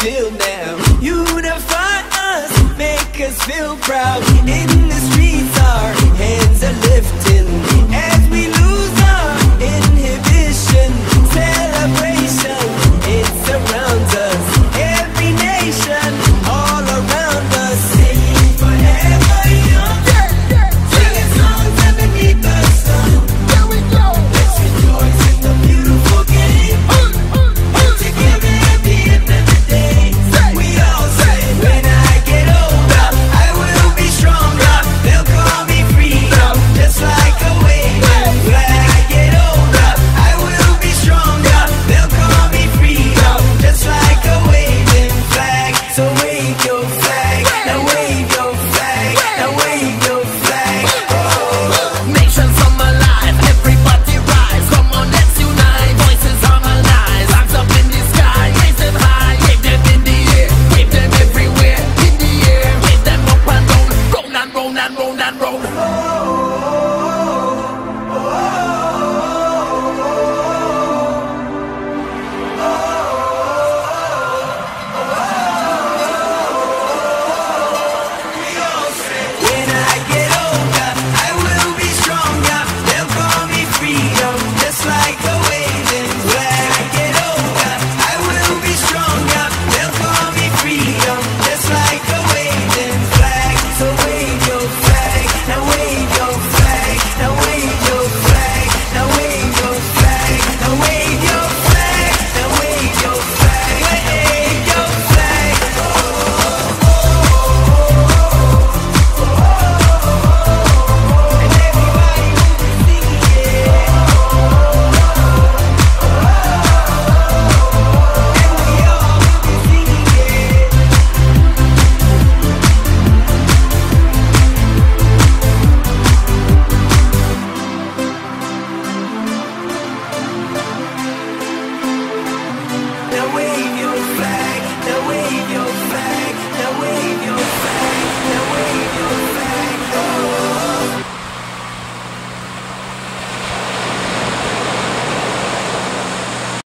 still now. Unify us, make us feel proud. In the streets our hands are lifting as we lose our inhibition. Celebration, it surrounds us. Every nation, all around us, singing forever young, singing songs underneath the sun. Here we go. Let's rejoice in the beautiful game. Together at the end of the day, we all say, when I get older, I will be stronger. They'll call me freedom, just like a wave. When I get older, I will be stronger. They'll call me freedom, just like a waving flag. So wave your flag, now wave your flag, now wave your flag. Oh. Nations come alive, everybody rise. Come on, let's unite. Voices harmonize. Flags up in the sky, raise them high. Wave them in the air, wave them everywhere. In the air, wave them up and down. Round and round and round and round.